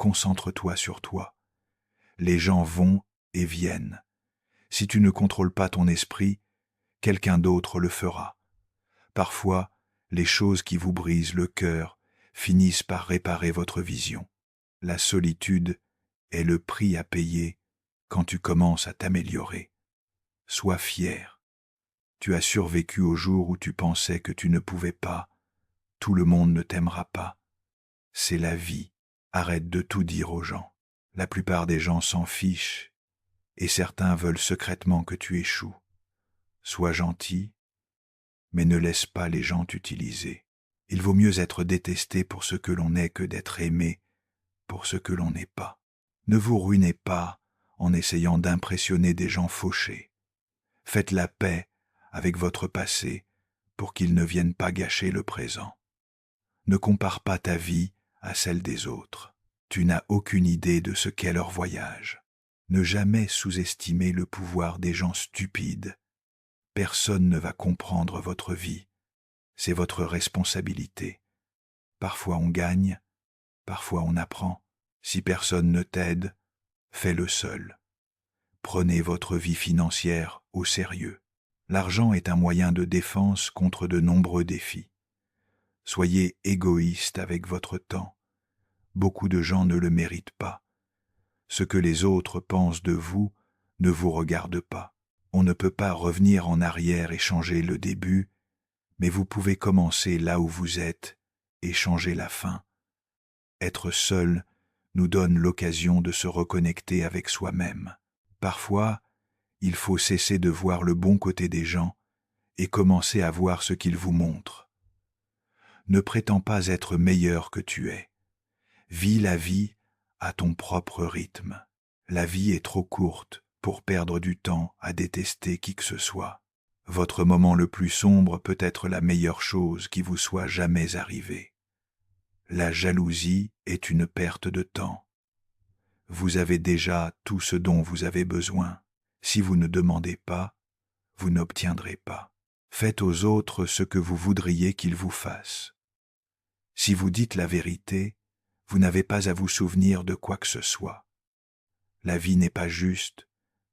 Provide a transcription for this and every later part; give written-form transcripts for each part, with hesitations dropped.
concentre-toi sur toi. Les gens vont et viennent. Si tu ne contrôles pas ton esprit, quelqu'un d'autre le fera. Parfois, les choses qui vous brisent le cœur finissent par réparer votre vision. La solitude est le prix à payer quand tu commences à t'améliorer. Sois fier. Tu as survécu au jour où tu pensais que tu ne pouvais pas. Tout le monde ne t'aimera pas. C'est la vie. Arrête de tout dire aux gens. La plupart des gens s'en fichent et certains veulent secrètement que tu échoues. Sois gentil, mais ne laisse pas les gens t'utiliser. Il vaut mieux être détesté pour ce que l'on est que d'être aimé pour ce que l'on n'est pas. Ne vous ruinez pas en essayant d'impressionner des gens fauchés. Faites la paix avec votre passé pour qu'il ne vienne pas gâcher le présent. Ne compare pas ta vie à celle des autres. Tu n'as aucune idée de ce qu'est leur voyage. Ne jamais sous-estimer le pouvoir des gens stupides. Personne ne va comprendre votre vie. C'est votre responsabilité. Parfois on gagne, parfois on apprend. Si personne ne t'aide, fais-le seul. Prenez votre vie financière au sérieux. L'argent est un moyen de défense contre de nombreux défis. Soyez égoïste avec votre temps. Beaucoup de gens ne le méritent pas. Ce que les autres pensent de vous ne vous regarde pas. On ne peut pas revenir en arrière et changer le début, mais vous pouvez commencer là où vous êtes et changer la fin. Être seul nous donne l'occasion de se reconnecter avec soi-même. Parfois, il faut cesser de voir le bon côté des gens et commencer à voir ce qu'ils vous montrent. Ne prétends pas être meilleur que tu es. Vis la vie à ton propre rythme. La vie est trop courte pour perdre du temps à détester qui que ce soit. Votre moment le plus sombre peut être la meilleure chose qui vous soit jamais arrivée. La jalousie est une perte de temps. Vous avez déjà tout ce dont vous avez besoin. Si vous ne demandez pas, vous n'obtiendrez pas. Faites aux autres ce que vous voudriez qu'ils vous fassent. Si vous dites la vérité, vous n'avez pas à vous souvenir de quoi que ce soit. La vie n'est pas juste,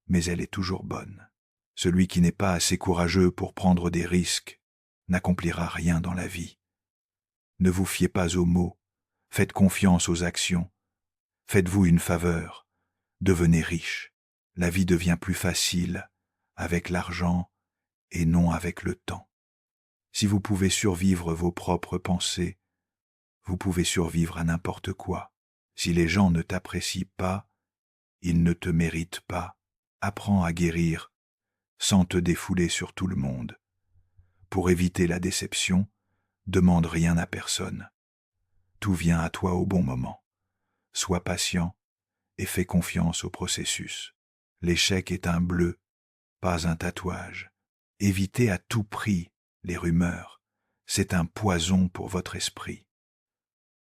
mais elle est toujours bonne. Celui qui n'est pas assez courageux pour prendre des risques n'accomplira rien dans la vie. Ne vous fiez pas aux mots, faites confiance aux actions. Faites-vous une faveur, devenez riche. La vie devient plus facile avec l'argent et non avec le temps. Si vous pouvez survivre vos propres pensées, vous pouvez survivre à n'importe quoi. Si les gens ne t'apprécient pas, ils ne te méritent pas. Apprends à guérir sans te défouler sur tout le monde. Pour éviter la déception, demande rien à personne. Tout vient à toi au bon moment. Sois patient et fais confiance au processus. L'échec est un bleu, pas un tatouage. Évitez à tout prix les rumeurs. C'est un poison pour votre esprit.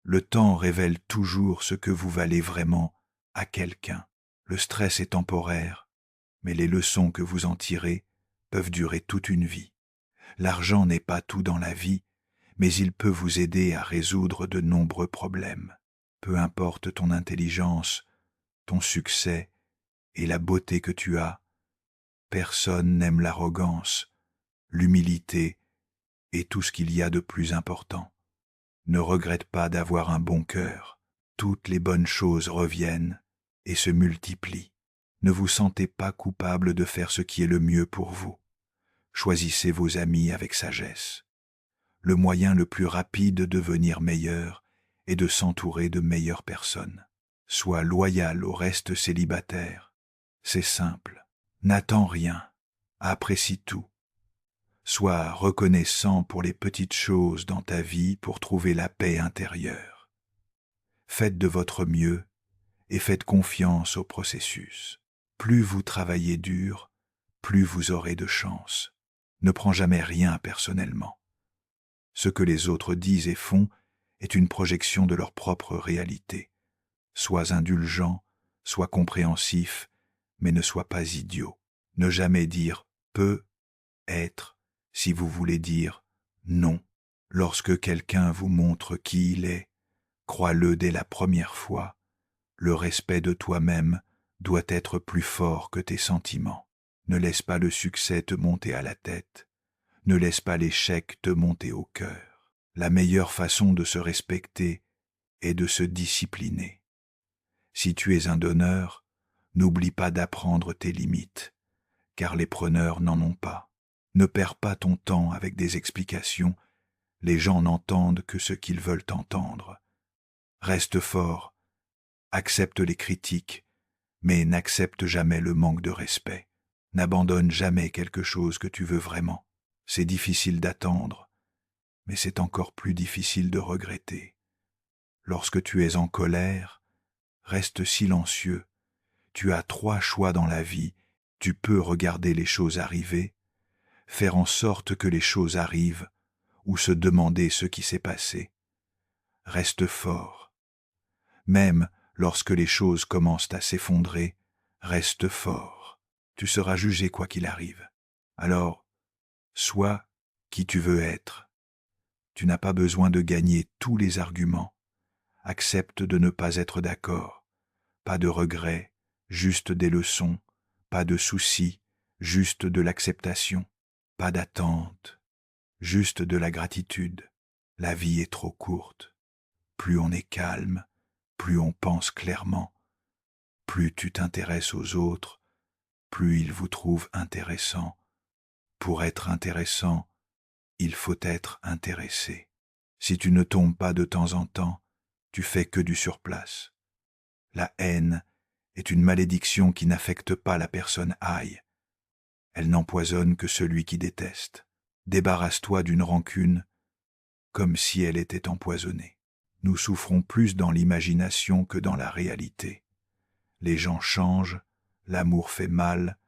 Le temps révèle toujours ce que vous valez vraiment à quelqu'un. Le stress est temporaire, mais les leçons que vous en tirez peuvent durer toute une vie. L'argent n'est pas tout dans la vie, mais il peut vous aider à résoudre de nombreux problèmes. Peu importe ton intelligence, ton succès et la beauté que tu as, personne n'aime l'arrogance, l'humilité et tout ce qu'il y a de plus important. Ne regrette pas d'avoir un bon cœur. Toutes les bonnes choses reviennent et se multiplient. Ne vous sentez pas coupable de faire ce qui est le mieux pour vous. Choisissez vos amis avec sagesse. Le moyen le plus rapide de devenir meilleur est de s'entourer de meilleures personnes. Sois loyal au reste célibataire. C'est simple. N'attends rien. Apprécie tout. Sois reconnaissant pour les petites choses dans ta vie pour trouver la paix intérieure. Faites de votre mieux et faites confiance au processus. Plus vous travaillez dur, plus vous aurez de chance. Ne prends jamais rien personnellement. Ce que les autres disent et font est une projection de leur propre réalité. Sois indulgent, sois compréhensif, mais ne sois pas idiot. Ne jamais dire « peut être » si vous voulez dire « non ». Lorsque quelqu'un vous montre qui il est, crois-le dès la première fois, Le respect de toi-même doit être plus fort que tes sentiments. Ne laisse pas le succès te monter à la tête. Ne laisse pas l'échec te monter au cœur. La meilleure façon de se respecter est de se discipliner. Si tu es un donneur, n'oublie pas d'apprendre tes limites, car les preneurs n'en ont pas. Ne perds pas ton temps avec des explications, les gens n'entendent que ce qu'ils veulent entendre. Reste fort, accepte les critiques, mais n'accepte jamais le manque de respect. N'abandonne jamais quelque chose que tu veux vraiment. C'est difficile d'attendre, mais c'est encore plus difficile de regretter. Lorsque tu es en colère, reste silencieux. Tu as 3 choix dans la vie. Tu peux regarder les choses arriver, faire en sorte que les choses arrivent, ou se demander ce qui s'est passé. Reste fort. Même lorsque les choses commencent à s'effondrer, reste fort. Tu seras jugé quoi qu'il arrive. Alors, sois qui tu veux être. Tu n'as pas besoin de gagner tous les arguments. Accepte de ne pas être d'accord. Pas de regrets, juste des leçons. Pas de soucis, juste de l'acceptation. Pas d'attente, juste de la gratitude. La vie est trop courte. Plus on est calme, plus on pense clairement. Plus tu t'intéresses aux autres, plus ils vous trouvent intéressant. Pour être intéressant, il faut être intéressé. Si tu ne tombes pas de temps en temps, tu fais que du surplace. La haine est une malédiction qui n'affecte pas la personne aille. Elle n'empoisonne que celui qui déteste. Débarrasse-toi d'une rancune comme si elle était empoisonnée. Nous souffrons plus dans l'imagination que dans la réalité. Les gens changent, l'amour fait mal,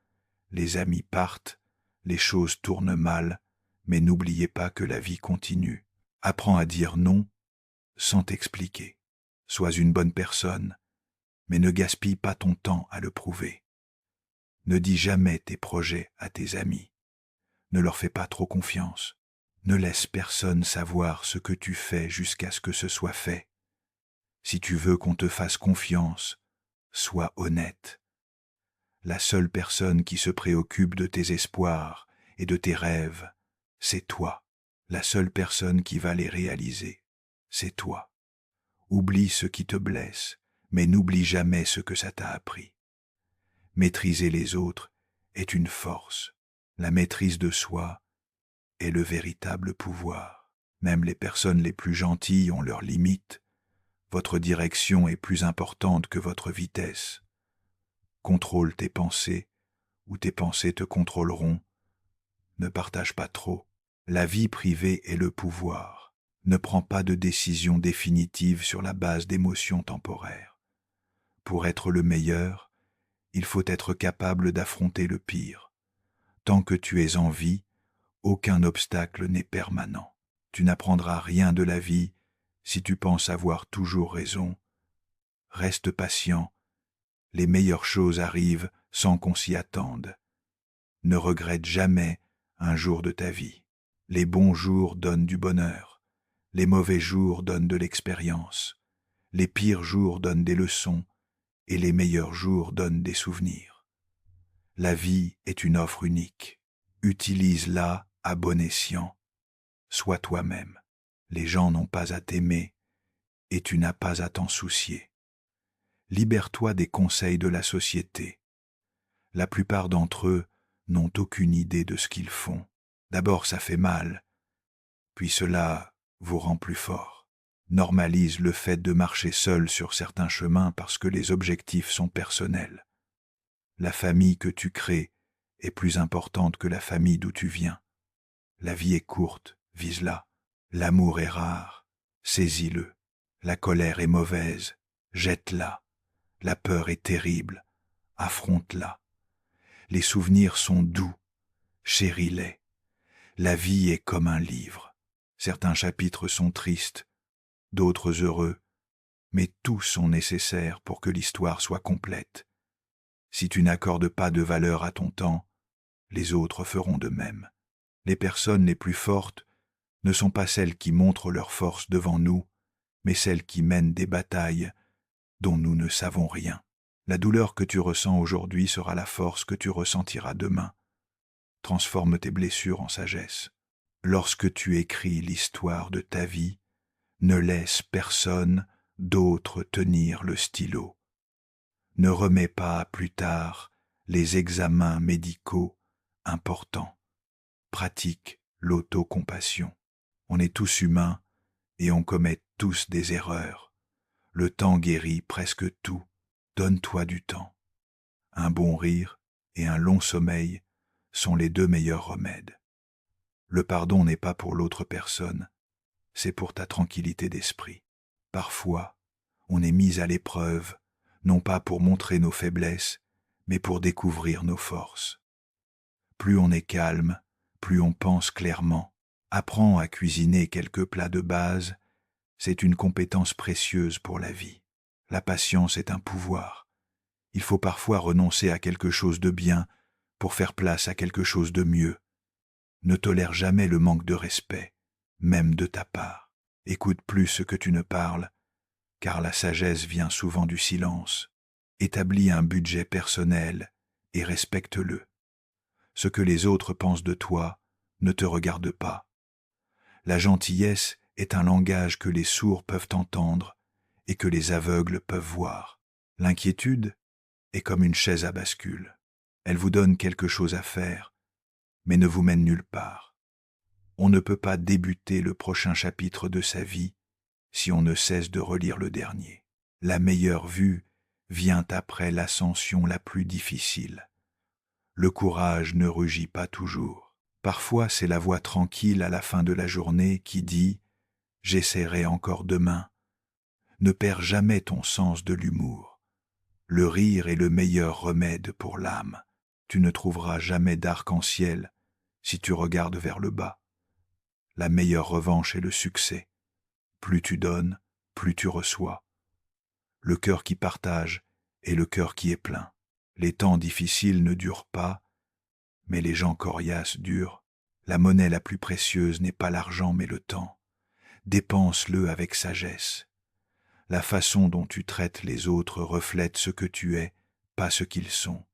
les amis partent, les choses tournent mal, mais n'oubliez pas que la vie continue. Apprends à dire non sans t'expliquer. Sois une bonne personne, mais ne gaspille pas ton temps à le prouver. Ne dis jamais tes projets à tes amis. Ne leur fais pas trop confiance. Ne laisse personne savoir ce que tu fais jusqu'à ce que ce soit fait. Si tu veux qu'on te fasse confiance, sois honnête. La seule personne qui se préoccupe de tes espoirs et de tes rêves, c'est toi. La seule personne qui va les réaliser, c'est toi. Oublie ce qui te blesse, mais n'oublie jamais ce que ça t'a appris. Maîtriser les autres est une force. La maîtrise de soi est le véritable pouvoir. Même les personnes les plus gentilles ont leurs limites. Votre direction est plus importante que votre vitesse. Contrôle tes pensées, ou tes pensées te contrôleront. Ne partage pas trop. La vie privée est le pouvoir. Ne prends pas de décision définitive sur la base d'émotions temporaires. Pour être le meilleur, il faut être capable d'affronter le pire. Tant que tu es en vie, aucun obstacle n'est permanent. Tu n'apprendras rien de la vie si tu penses avoir toujours raison. Reste patient. Les meilleures choses arrivent sans qu'on s'y attende. Ne regrette jamais un jour de ta vie. Les bons jours donnent du bonheur. Les mauvais jours donnent de l'expérience. Les pires jours donnent des leçons et les meilleurs jours donnent des souvenirs. La vie est une offre unique. Utilise-la à bon escient. Sois toi-même. Les gens n'ont pas à t'aimer et tu n'as pas à t'en soucier. Libère-toi des conseils de la société. La plupart d'entre eux n'ont aucune idée de ce qu'ils font. D'abord ça fait mal, puis cela vous rend plus fort. Normalise le fait de marcher seul sur certains chemins parce que les objectifs sont personnels. La famille que tu crées est plus importante que la famille d'où tu viens. La vie est courte, vise-la. L'amour est rare, saisis-le. La colère est mauvaise, jette-la. La peur est terrible, affronte-la. Les souvenirs sont doux, chéris-les. La vie est comme un livre. Certains chapitres sont tristes, d'autres heureux, mais tous sont nécessaires pour que l'histoire soit complète. Si tu n'accordes pas de valeur à ton temps, les autres feront de même. Les personnes les plus fortes ne sont pas celles qui montrent leur force devant nous, mais celles qui mènent des batailles dont nous ne savons rien. La douleur que tu ressens aujourd'hui sera la force que tu ressentiras demain. Transforme tes blessures en sagesse. Lorsque tu écris l'histoire de ta vie, ne laisse personne d'autre tenir le stylo. Ne remets pas à plus tard les examens médicaux importants. Pratique l'autocompassion. On est tous humains et on commet tous des erreurs. Le temps guérit presque tout. Donne-toi du temps. Un bon rire et un long sommeil sont les deux meilleurs remèdes. Le pardon n'est pas pour l'autre personne, c'est pour ta tranquillité d'esprit. Parfois, on est mis à l'épreuve, non pas pour montrer nos faiblesses, mais pour découvrir nos forces. Plus on est calme, plus on pense clairement. Apprends à cuisiner quelques plats de base, c'est une compétence précieuse pour la vie. La patience est un pouvoir. Il faut parfois renoncer à quelque chose de bien pour faire place à quelque chose de mieux. Ne tolère jamais le manque de respect, même de ta part. Écoute plus ce que tu ne parles, car la sagesse vient souvent du silence. Établis un budget personnel et respecte-le. Ce que les autres pensent de toi ne te regarde pas. La gentillesse est un langage que les sourds peuvent entendre et que les aveugles peuvent voir. L'inquiétude est comme une chaise à bascule. Elle vous donne quelque chose à faire, mais ne vous mène nulle part. On ne peut pas débuter le prochain chapitre de sa vie si on ne cesse de relire le dernier. La meilleure vue vient après l'ascension la plus difficile. Le courage ne rugit pas toujours. Parfois, c'est la voix tranquille à la fin de la journée qui dit « J'essaierai encore demain ». Ne perds jamais ton sens de l'humour. Le rire est le meilleur remède pour l'âme. Tu ne trouveras jamais d'arc-en-ciel si tu regardes vers le bas. La meilleure revanche est le succès. Plus tu donnes, plus tu reçois. Le cœur qui partage est le cœur qui est plein. Les temps difficiles ne durent pas, mais les gens coriaces durent. La monnaie la plus précieuse n'est pas l'argent mais le temps. Dépense-le avec sagesse. La façon dont tu traites les autres reflète ce que tu es, pas ce qu'ils sont.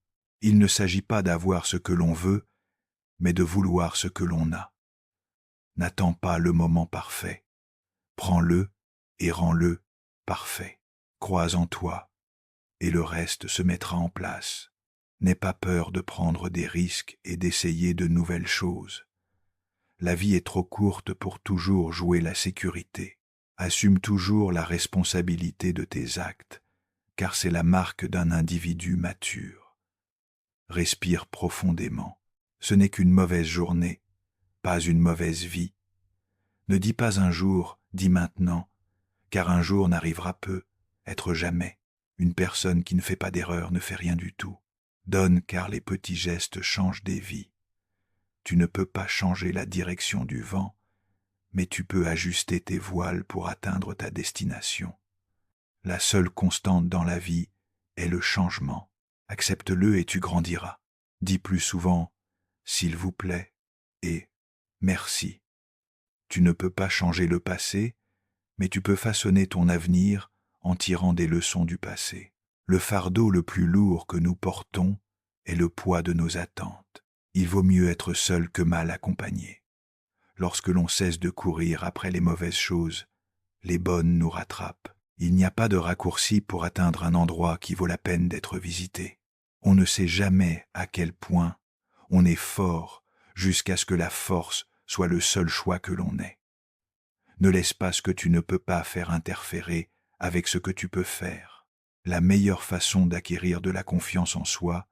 Il ne s'agit pas d'avoir ce que l'on veut, mais de vouloir ce que l'on a. N'attends pas le moment parfait. Prends-le et rends-le parfait. Crois en toi, et le reste se mettra en place. N'aie pas peur de prendre des risques et d'essayer de nouvelles choses. La vie est trop courte pour toujours jouer la sécurité. Assume toujours la responsabilité de tes actes, car c'est la marque d'un individu mature. Respire profondément. Ce n'est qu'une mauvaise journée, pas une mauvaise vie. Ne dis pas un jour, dis maintenant, car un jour n'arrivera peu, être jamais. Une personne qui ne fait pas d'erreur ne fait rien du tout. Donne car les petits gestes changent des vies. Tu ne peux pas changer la direction du vent, mais tu peux ajuster tes voiles pour atteindre ta destination. La seule constante dans la vie est le changement. Accepte-le et tu grandiras. Dis plus souvent « s'il vous plaît » et « merci ». Tu ne peux pas changer le passé, mais tu peux façonner ton avenir en tirant des leçons du passé. Le fardeau le plus lourd que nous portons est le poids de nos attentes. Il vaut mieux être seul que mal accompagné. Lorsque l'on cesse de courir après les mauvaises choses, les bonnes nous rattrapent. Il n'y a pas de raccourci pour atteindre un endroit qui vaut la peine d'être visité. On ne sait jamais à quel point on est fort jusqu'à ce que la force soit le seul choix que l'on ait. Ne laisse pas ce que tu ne peux pas faire interférer avec ce que tu peux faire. La meilleure façon d'acquérir de la confiance en soi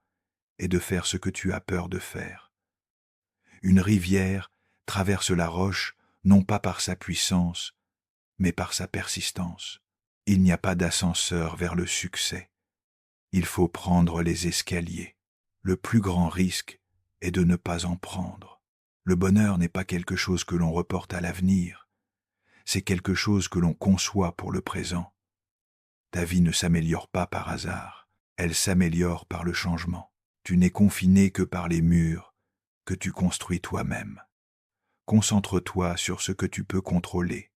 est de faire ce que tu as peur de faire. Une rivière traverse la roche non pas par sa puissance, mais par sa persistance. Il n'y a pas d'ascenseur vers le succès. Il faut prendre les escaliers. Le plus grand risque est de ne pas en prendre. Le bonheur n'est pas quelque chose que l'on reporte à l'avenir. C'est quelque chose que l'on conçoit pour le présent. Ta vie ne s'améliore pas par hasard. Elle s'améliore par le changement. Tu n'es confiné que par les murs que tu construis toi-même. Concentre-toi sur ce que tu peux contrôler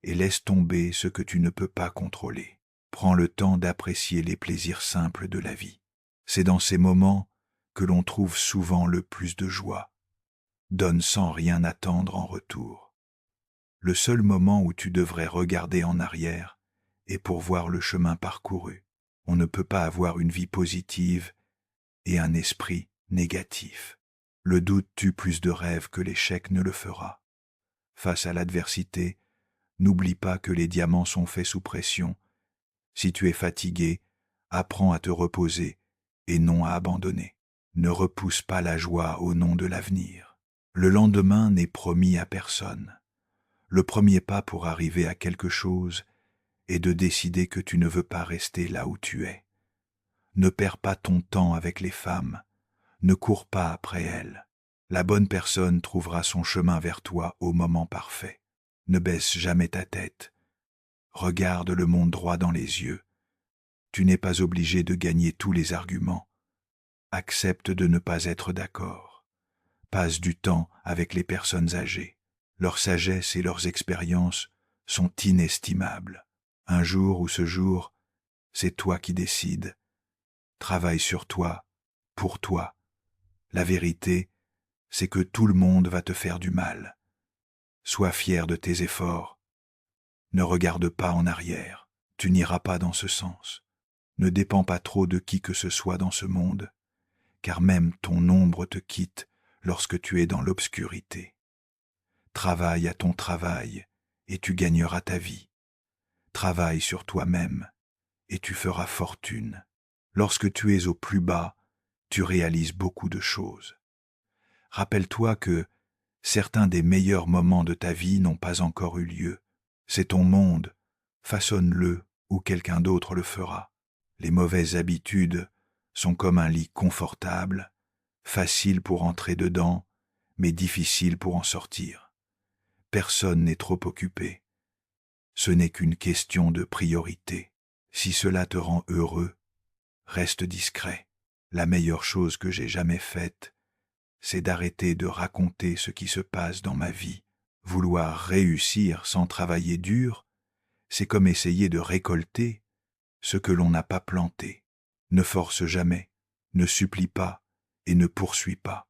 et laisse tomber ce que tu ne peux pas contrôler. Prends le temps d'apprécier les plaisirs simples de la vie. C'est dans ces moments que l'on trouve souvent le plus de joie. Donne sans rien attendre en retour. Le seul moment où tu devrais regarder en arrière est pour voir le chemin parcouru. On ne peut pas avoir une vie positive et un esprit négatif. Le doute tue plus de rêves que l'échec ne le fera. Face à l'adversité, n'oublie pas que les diamants sont faits sous pression. Si tu es fatigué, apprends à te reposer et non à abandonner. Ne repousse pas la joie au nom de l'avenir. Le lendemain n'est promis à personne. Le premier pas pour arriver à quelque chose est de décider que tu ne veux pas rester là où tu es. Ne perds pas ton temps avec les femmes. Ne cours pas après elles. La bonne personne trouvera son chemin vers toi au moment parfait. Ne baisse jamais ta tête. Regarde le monde droit dans les yeux. Tu n'es pas obligé de gagner tous les arguments. Accepte de ne pas être d'accord. Passe du temps avec les personnes âgées. Leur sagesse et leurs expériences sont inestimables. Un jour ou ce jour, c'est toi qui décides. Travaille sur toi, pour toi. La vérité, c'est que tout le monde va te faire du mal. Sois fier de tes efforts. Ne regarde pas en arrière. Tu n'iras pas dans ce sens. Ne dépends pas trop de qui que ce soit dans ce monde, car même ton ombre te quitte lorsque tu es dans l'obscurité. Travaille à ton travail et tu gagneras ta vie. Travaille sur toi-même et tu feras fortune. Lorsque tu es au plus bas, tu réalises beaucoup de choses. Rappelle-toi que certains des meilleurs moments de ta vie n'ont pas encore eu lieu. C'est ton monde, façonne-le ou quelqu'un d'autre le fera. Les mauvaises habitudes sont comme un lit confortable, facile pour entrer dedans, mais difficile pour en sortir. Personne n'est trop occupé. Ce n'est qu'une question de priorité. Si cela te rend heureux, reste discret. La meilleure chose que j'ai jamais faite, c'est d'arrêter de raconter ce qui se passe dans ma vie. Vouloir réussir sans travailler dur, c'est comme essayer de récolter ce que l'on n'a pas planté. Ne force jamais, ne supplie pas et ne poursuis pas.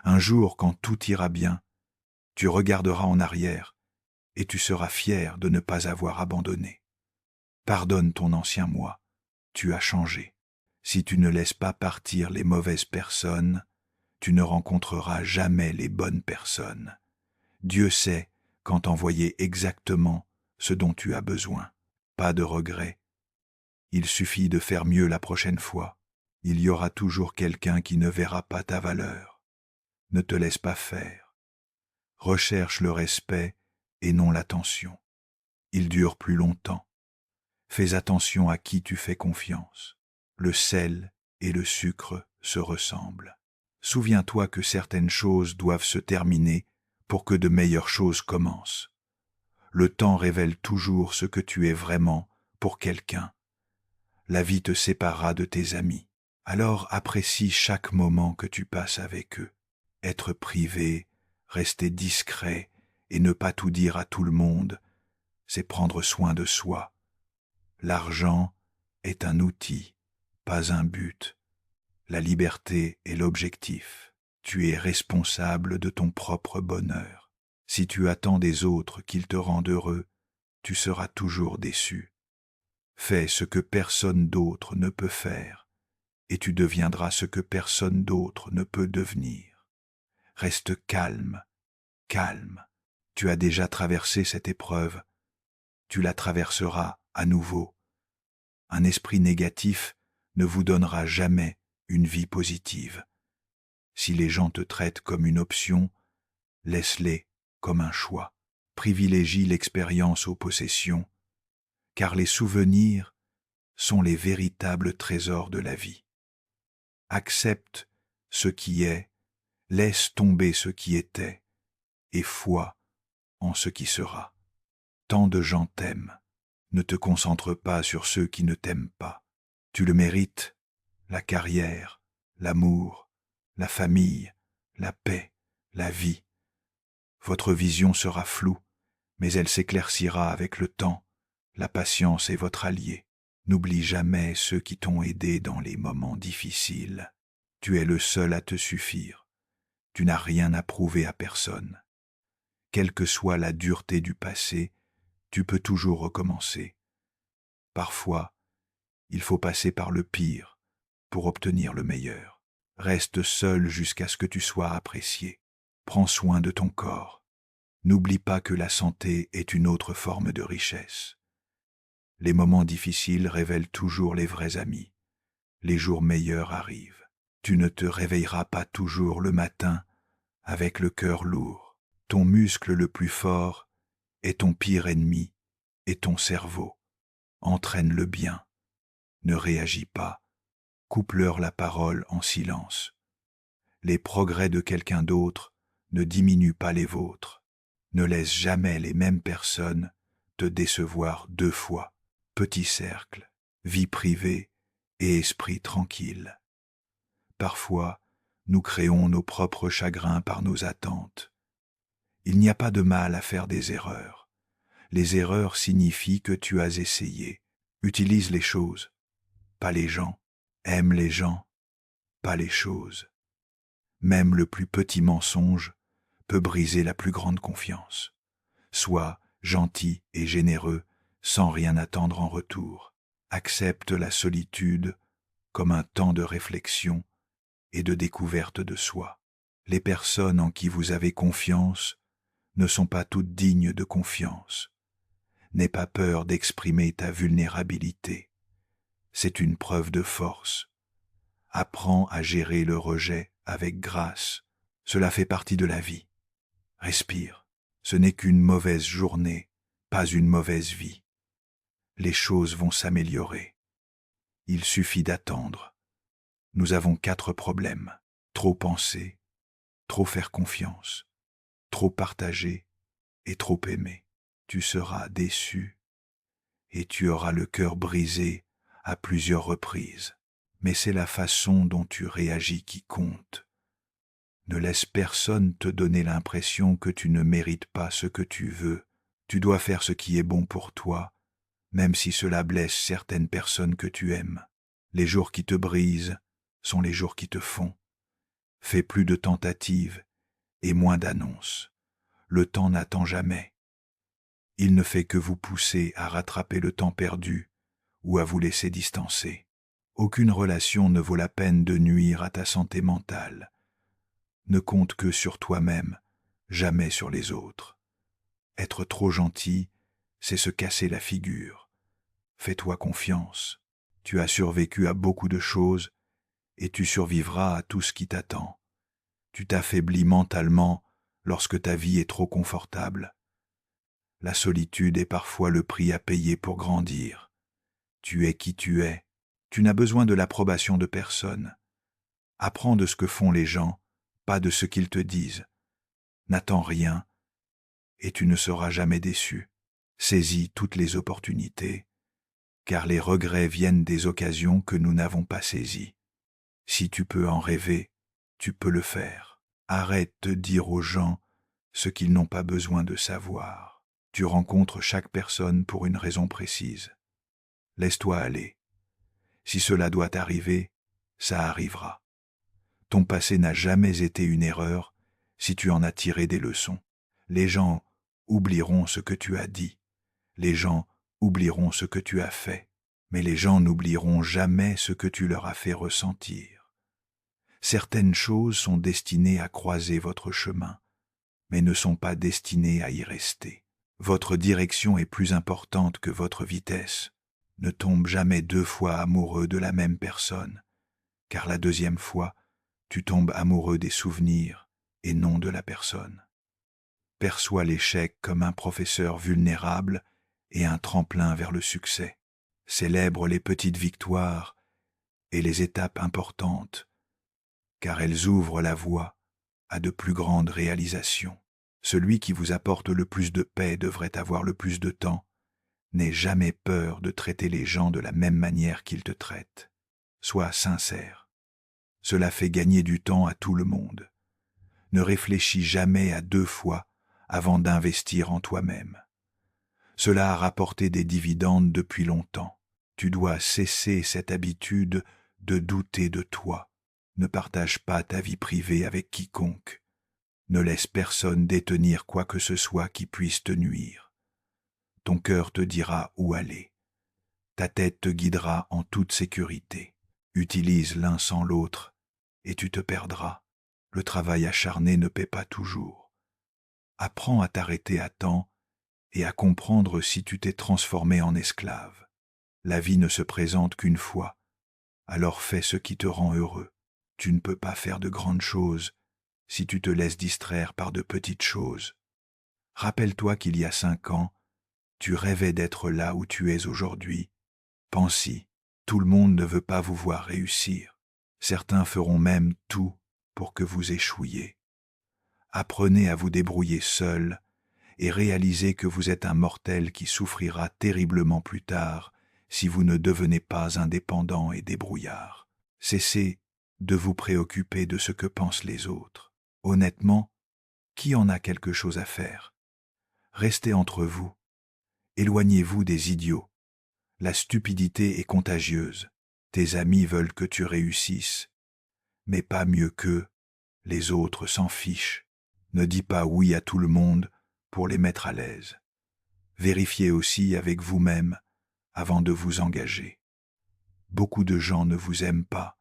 Un jour, quand tout ira bien, tu regarderas en arrière et tu seras fier de ne pas avoir abandonné. Pardonne ton ancien moi, tu as changé. Si tu ne laisses pas partir les mauvaises personnes, tu ne rencontreras jamais les bonnes personnes. Dieu sait quand envoyer exactement ce dont tu as besoin. Pas de regret. Il suffit de faire mieux la prochaine fois. Il y aura toujours quelqu'un qui ne verra pas ta valeur. Ne te laisse pas faire. Recherche le respect et non l'attention. Il dure plus longtemps. Fais attention à qui tu fais confiance. Le sel et le sucre se ressemblent. Souviens-toi que certaines choses doivent se terminer pour que de meilleures choses commencent. Le temps révèle toujours ce que tu es vraiment pour quelqu'un. La vie te séparera de tes amis. Alors apprécie chaque moment que tu passes avec eux. Être privé, rester discret et ne pas tout dire à tout le monde, c'est prendre soin de soi. L'argent est un outil, pas un but. La liberté est l'objectif. Tu es responsable de ton propre bonheur. Si tu attends des autres qu'ils te rendent heureux, tu seras toujours déçu. Fais ce que personne d'autre ne peut faire, et tu deviendras ce que personne d'autre ne peut devenir. Reste calme, calme. Tu as déjà traversé cette épreuve. Tu la traverseras à nouveau. Un esprit négatif ne vous donnera jamais une vie positive. Si les gens te traitent comme une option, laisse-les comme un choix. Privilégie l'expérience aux possessions, car les souvenirs sont les véritables trésors de la vie. Accepte ce qui est, laisse tomber ce qui était, et foi en ce qui sera. Tant de gens t'aiment. Ne te concentre pas sur ceux qui ne t'aiment pas. Tu le mérites, la carrière, l'amour, la famille, la paix, la vie. Votre vision sera floue, mais elle s'éclaircira avec le temps. La patience est votre allié. N'oublie jamais ceux qui t'ont aidé dans les moments difficiles. Tu es le seul à te suffire. Tu n'as rien à prouver à personne. Quelle que soit la dureté du passé, tu peux toujours recommencer. Parfois, il faut passer par le pire pour obtenir le meilleur. Reste seul jusqu'à ce que tu sois apprécié. Prends soin de ton corps. N'oublie pas que la santé est une autre forme de richesse. Les moments difficiles révèlent toujours les vrais amis. Les jours meilleurs arrivent. Tu ne te réveilleras pas toujours le matin avec le cœur lourd. Ton muscle le plus fort est ton pire ennemi et ton cerveau. Entraîne-le bien. Ne réagis pas. Coupe-leur la parole en silence. Les progrès de quelqu'un d'autre ne diminuent pas les vôtres. Ne laisse jamais les mêmes personnes te décevoir 2 fois. Petit cercle, vie privée et esprit tranquille. Parfois, nous créons nos propres chagrins par nos attentes. Il n'y a pas de mal à faire des erreurs. Les erreurs signifient que tu as essayé. Utilise les choses, pas les gens. Aime les gens, pas les choses. Même le plus petit mensonge peut briser la plus grande confiance. Sois gentil et généreux sans rien attendre en retour. Accepte la solitude comme un temps de réflexion et de découverte de soi. Les personnes en qui vous avez confiance ne sont pas toutes dignes de confiance. N'aie pas peur d'exprimer ta vulnérabilité. C'est une preuve de force. Apprends à gérer le rejet avec grâce. Cela fait partie de la vie. Respire. Ce n'est qu'une mauvaise journée, pas une mauvaise vie. Les choses vont s'améliorer. Il suffit d'attendre. Nous avons 4 problèmes. Trop penser, trop faire confiance, trop partager et trop aimer. Tu seras déçu et tu auras le cœur brisé à plusieurs reprises. Mais c'est la façon dont tu réagis qui compte. Ne laisse personne te donner l'impression que tu ne mérites pas ce que tu veux. Tu dois faire ce qui est bon pour toi, même si cela blesse certaines personnes que tu aimes. Les jours qui te brisent sont les jours qui te font. Fais plus de tentatives et moins d'annonces. Le temps n'attend jamais. Il ne fait que vous pousser à rattraper le temps perdu ou à vous laisser distancer. Aucune relation ne vaut la peine de nuire à ta santé mentale. Ne compte que sur toi-même, jamais sur les autres. Être trop gentil, c'est se casser la figure. Fais-toi confiance. Tu as survécu à beaucoup de choses et tu survivras à tout ce qui t'attend. Tu t'affaiblis mentalement lorsque ta vie est trop confortable. La solitude est parfois le prix à payer pour grandir. Tu es qui tu es. Tu n'as besoin de l'approbation de personne. Apprends de ce que font les gens, pas de ce qu'ils te disent. N'attends rien et tu ne seras jamais déçu. Saisis toutes les opportunités, car les regrets viennent des occasions que nous n'avons pas saisies. Si tu peux en rêver, tu peux le faire. Arrête de dire aux gens ce qu'ils n'ont pas besoin de savoir. Tu rencontres chaque personne pour une raison précise. Laisse-toi aller. Si cela doit arriver, ça arrivera. Ton passé n'a jamais été une erreur si tu en as tiré des leçons. Les gens oublieront ce que tu as dit. Les gens oublieront ce que tu as fait. Mais les gens n'oublieront jamais ce que tu leur as fait ressentir. Certaines choses sont destinées à croiser votre chemin, mais ne sont pas destinées à y rester. Votre direction est plus importante que votre vitesse. Ne tombe jamais 2 fois amoureux de la même personne, car la 2e fois, tu tombes amoureux des souvenirs et non de la personne. Perçois l'échec comme un professeur vulnérable et un tremplin vers le succès. Célèbre les petites victoires et les étapes importantes, car elles ouvrent la voie à de plus grandes réalisations. Celui qui vous apporte le plus de paix devrait avoir le plus de temps. N'aie jamais peur de traiter les gens de la même manière qu'ils te traitent. Sois sincère. Cela fait gagner du temps à tout le monde. Ne réfléchis jamais à 2 fois avant d'investir en toi-même. Cela a rapporté des dividendes depuis longtemps. Tu dois cesser cette habitude de douter de toi. Ne partage pas ta vie privée avec quiconque. Ne laisse personne détenir quoi que ce soit qui puisse te nuire. Ton cœur te dira où aller. Ta tête te guidera en toute sécurité. Utilise l'un sans l'autre, et tu te perdras. Le travail acharné ne paie pas toujours. Apprends à t'arrêter à temps et à comprendre si tu t'es transformé en esclave. La vie ne se présente qu'une fois, alors fais ce qui te rend heureux. Tu ne peux pas faire de grandes choses si tu te laisses distraire par de petites choses. Rappelle-toi qu'il y a 5 ans, tu rêvais d'être là où tu es aujourd'hui. Pense-y, tout le monde ne veut pas vous voir réussir. Certains feront même tout pour que vous échouiez. Apprenez à vous débrouiller seul et réalisez que vous êtes un mortel qui souffrira terriblement plus tard si vous ne devenez pas indépendant et débrouillard. Cessez de vous préoccuper de ce que pensent les autres. Honnêtement, qui en a quelque chose à faire? Restez entre vous. Éloignez-vous des idiots. La stupidité est contagieuse. Tes amis veulent que tu réussisses, mais pas mieux qu'eux. Les autres s'en fichent. Ne dis pas oui à tout le monde pour les mettre à l'aise. Vérifiez aussi avec vous-même avant de vous engager. Beaucoup de gens ne vous aiment pas,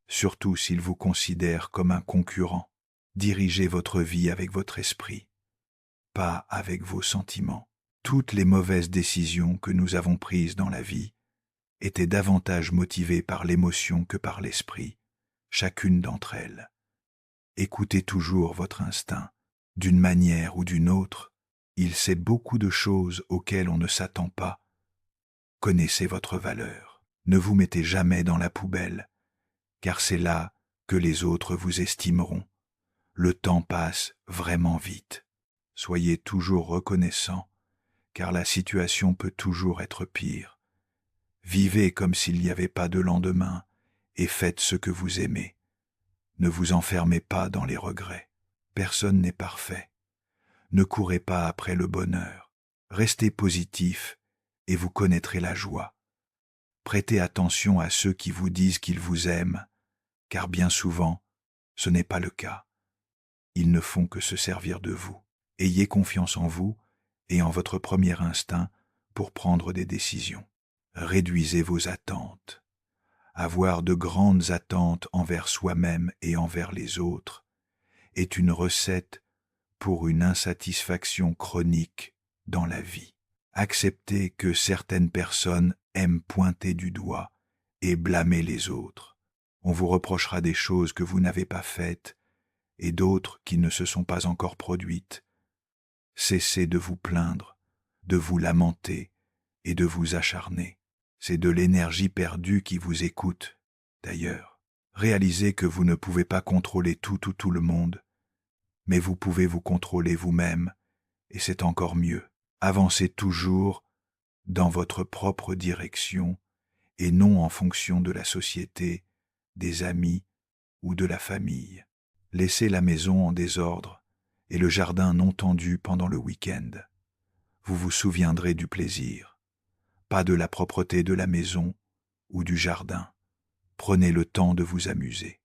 surtout s'ils vous considèrent comme un concurrent. Dirigez votre vie avec votre esprit, pas avec vos sentiments. Toutes les mauvaises décisions que nous avons prises dans la vie étaient davantage motivées par l'émotion que par l'esprit, chacune d'entre elles. Écoutez toujours votre instinct. D'une manière ou d'une autre, il sait beaucoup de choses auxquelles on ne s'attend pas. Connaissez votre valeur. Ne vous mettez jamais dans la poubelle, car c'est là que les autres vous estimeront. Le temps passe vraiment vite. Soyez toujours reconnaissant, car la situation peut toujours être pire. Vivez comme s'il n'y avait pas de lendemain et faites ce que vous aimez. Ne vous enfermez pas dans les regrets. Personne n'est parfait. Ne courez pas après le bonheur. Restez positif et vous connaîtrez la joie. Prêtez attention à ceux qui vous disent qu'ils vous aiment, car bien souvent, ce n'est pas le cas. Ils ne font que se servir de vous. Ayez confiance en vous et en votre premier instinct pour prendre des décisions. Réduisez vos attentes. Avoir de grandes attentes envers soi-même et envers les autres est une recette pour une insatisfaction chronique dans la vie. Acceptez que certaines personnes aiment pointer du doigt et blâmer les autres. On vous reprochera des choses que vous n'avez pas faites et d'autres qui ne se sont pas encore produites. Cessez de vous plaindre, de vous lamenter et de vous acharner. C'est de l'énergie perdue qui vous écoute, d'ailleurs. Réalisez que vous ne pouvez pas contrôler tout le monde, mais vous pouvez vous contrôler vous-même, et c'est encore mieux. Avancez toujours dans votre propre direction et non en fonction de la société, des amis ou de la famille. Laissez la maison en désordre et le jardin non tendu pendant le week-end. Vous vous souviendrez du plaisir, pas de la propreté de la maison ou du jardin. Prenez le temps de vous amuser.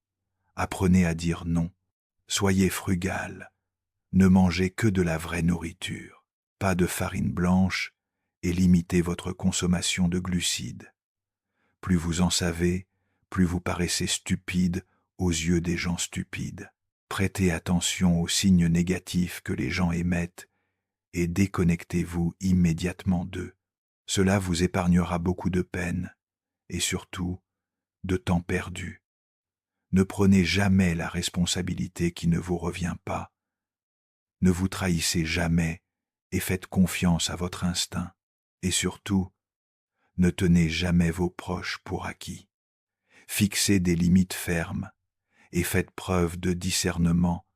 Apprenez à dire non. Soyez frugal. Ne mangez que de la vraie nourriture, pas de farine blanche, et limitez votre consommation de glucides. Plus vous en savez, plus vous paraissez stupide aux yeux des gens stupides. Prêtez attention aux signes négatifs que les gens émettent et déconnectez-vous immédiatement d'eux. Cela vous épargnera beaucoup de peine et surtout de temps perdu. Ne prenez jamais la responsabilité qui ne vous revient pas. Ne vous trahissez jamais et faites confiance à votre instinct. Et surtout, ne tenez jamais vos proches pour acquis. Fixez des limites fermes et faites preuve de discernement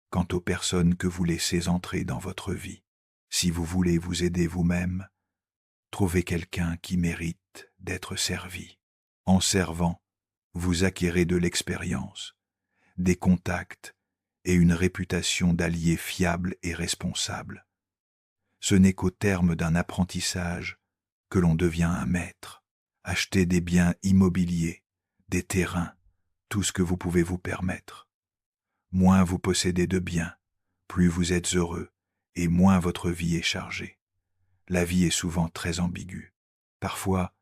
quant aux personnes que vous laissez entrer dans votre vie. Si vous voulez vous aider vous-même, trouvez quelqu'un qui mérite d'être servi. En servant, vous acquérez de l'expérience, des contacts et une réputation d'allié fiable et responsable. Ce n'est qu'au terme d'un apprentissage que l'on devient un maître. Achetez des biens immobiliers, des terrains, tout ce que vous pouvez vous permettre. Moins vous possédez de biens, plus vous êtes heureux et moins votre vie est chargée. La vie est souvent très ambiguë. Parfois,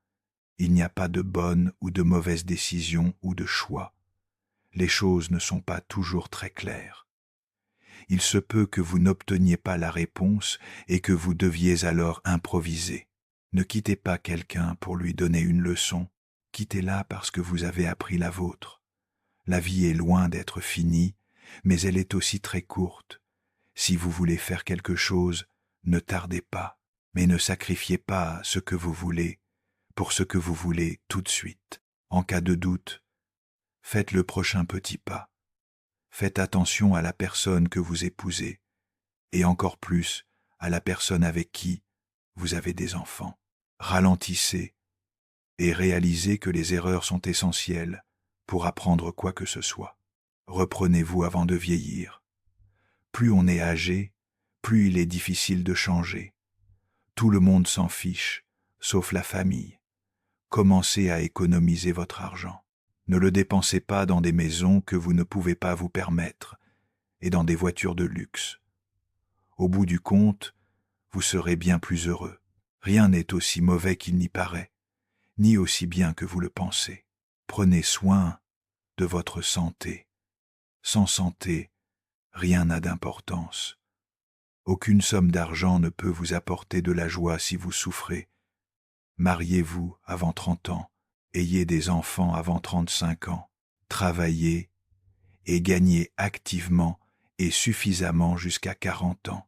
il n'y a pas de bonne ou de mauvaise décision ou de choix. Les choses ne sont pas toujours très claires. Il se peut que vous n'obteniez pas la réponse et que vous deviez alors improviser. Ne quittez pas quelqu'un pour lui donner une leçon, quittez-la parce que vous avez appris la vôtre. La vie est loin d'être finie, mais elle est aussi très courte. Si vous voulez faire quelque chose, ne tardez pas, mais ne sacrifiez pas ce que vous voulez pour ce que vous voulez tout de suite. En cas de doute, faites le prochain petit pas. Faites attention à la personne que vous épousez, et encore plus à la personne avec qui vous avez des enfants. Ralentissez et réalisez que les erreurs sont essentielles pour apprendre quoi que ce soit. Reprenez-vous avant de vieillir. Plus on est âgé, plus il est difficile de changer. Tout le monde s'en fiche, sauf la famille. Commencez à économiser votre argent. Ne le dépensez pas dans des maisons que vous ne pouvez pas vous permettre et dans des voitures de luxe. Au bout du compte, vous serez bien plus heureux. Rien n'est aussi mauvais qu'il n'y paraît, ni aussi bien que vous le pensez. Prenez soin de votre santé. Sans santé, rien n'a d'importance. Aucune somme d'argent ne peut vous apporter de la joie si vous souffrez. Mariez-vous avant 30 ans, ayez des enfants avant 35 ans, travaillez et gagnez activement et suffisamment jusqu'à 40 ans.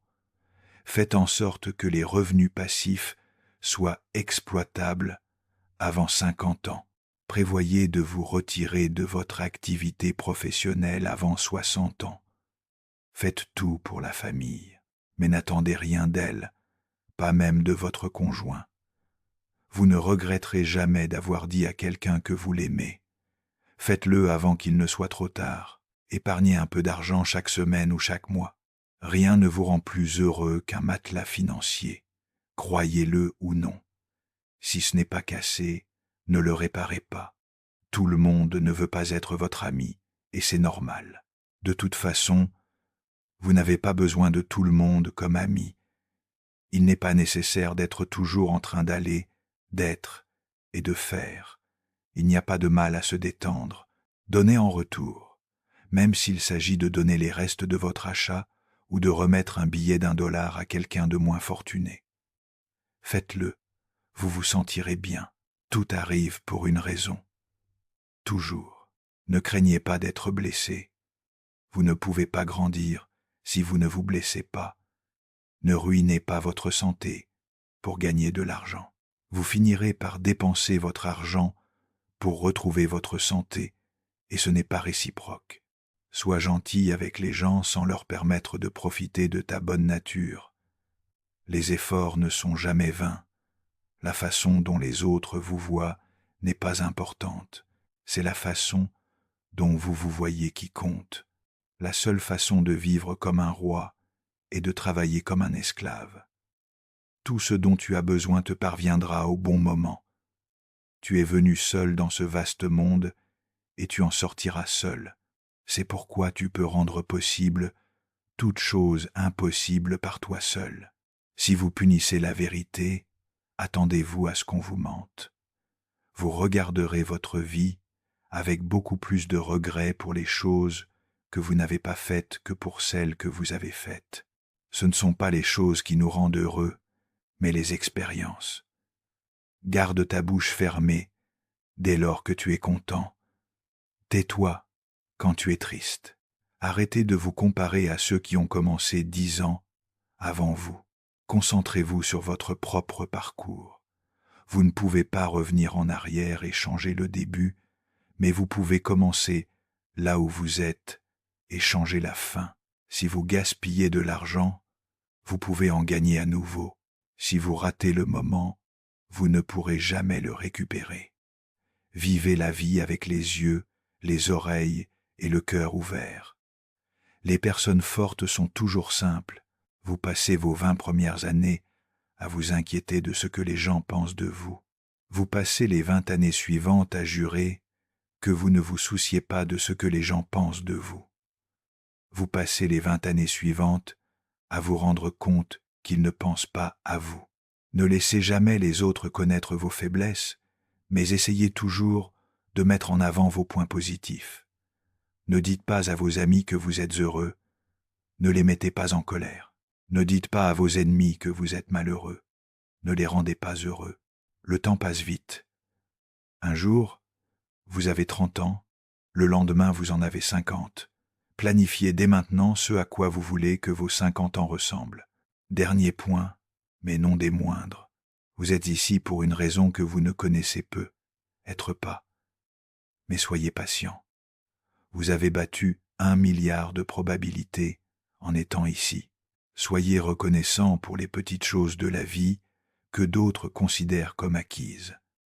Faites en sorte que les revenus passifs soient exploitables avant 50 ans. Prévoyez de vous retirer de votre activité professionnelle avant 60 ans. Faites tout pour la famille, mais n'attendez rien d'elle, pas même de votre conjoint. Vous ne regretterez jamais d'avoir dit à quelqu'un que vous l'aimez. Faites-le avant qu'il ne soit trop tard. Épargnez un peu d'argent chaque semaine ou chaque mois. Rien ne vous rend plus heureux qu'un matelas financier. Croyez-le ou non. Si ce n'est pas cassé, ne le réparez pas. Tout le monde ne veut pas être votre ami, et c'est normal. De toute façon, vous n'avez pas besoin de tout le monde comme ami. Il n'est pas nécessaire d'être toujours en train d'aller, d'être et de faire. Il n'y a pas de mal à se détendre. Donnez en retour, même s'il s'agit de donner les restes de votre achat ou de remettre un billet d'1 $ à quelqu'un de moins fortuné. Faites-le, vous vous sentirez bien. Tout arrive pour une raison. Toujours. Ne craignez pas d'être blessé. Vous ne pouvez pas grandir si vous ne vous blessez pas. Ne ruinez pas votre santé pour gagner de l'argent. Vous finirez par dépenser votre argent pour retrouver votre santé, et ce n'est pas réciproque. Sois gentil avec les gens sans leur permettre de profiter de ta bonne nature. Les efforts ne sont jamais vains. La façon dont les autres vous voient n'est pas importante. C'est la façon dont vous vous voyez qui compte. La seule façon de vivre comme un roi est de travailler comme un esclave. Tout ce dont tu as besoin te parviendra au bon moment. Tu es venu seul dans ce vaste monde et tu en sortiras seul. C'est pourquoi tu peux rendre possible toute chose impossible par toi seul. Si vous punissez la vérité, attendez-vous à ce qu'on vous mente. Vous regarderez votre vie avec beaucoup plus de regret pour les choses que vous n'avez pas faites que pour celles que vous avez faites. Ce ne sont pas les choses qui nous rendent heureux, mais les expériences. Garde ta bouche fermée dès lors que tu es content. Tais-toi quand tu es triste. Arrêtez de vous comparer à ceux qui ont commencé 10 ans avant vous. Concentrez-vous sur votre propre parcours. Vous ne pouvez pas revenir en arrière et changer le début, mais vous pouvez commencer là où vous êtes et changer la fin. Si vous gaspillez de l'argent, vous pouvez en gagner à nouveau. Si vous ratez le moment, vous ne pourrez jamais le récupérer. Vivez la vie avec les yeux, les oreilles et le cœur ouverts. Les personnes fortes sont toujours simples. Vous passez vos 20 premières années à vous inquiéter de ce que les gens pensent de vous. Vous passez les 20 années suivantes à jurer que vous ne vous souciez pas de ce que les gens pensent de vous. Vous passez les 20 années suivantes à vous rendre compte qu'ils ne pensent pas à vous. Ne laissez jamais les autres connaître vos faiblesses, mais essayez toujours de mettre en avant vos points positifs. Ne dites pas à vos amis que vous êtes heureux, ne les mettez pas en colère. Ne dites pas à vos ennemis que vous êtes malheureux, ne les rendez pas heureux. Le temps passe vite. Un jour, vous avez 30 ans, le lendemain vous en avez 50. Planifiez dès maintenant ce à quoi vous voulez que vos 50 ans ressemblent. Dernier point, mais non des moindres. Vous êtes ici pour une raison que vous ne connaissez peu, être pas. Mais soyez patient. Vous avez battu 1 milliard de probabilités en étant ici. Soyez reconnaissant pour les petites choses de la vie que d'autres considèrent comme acquises.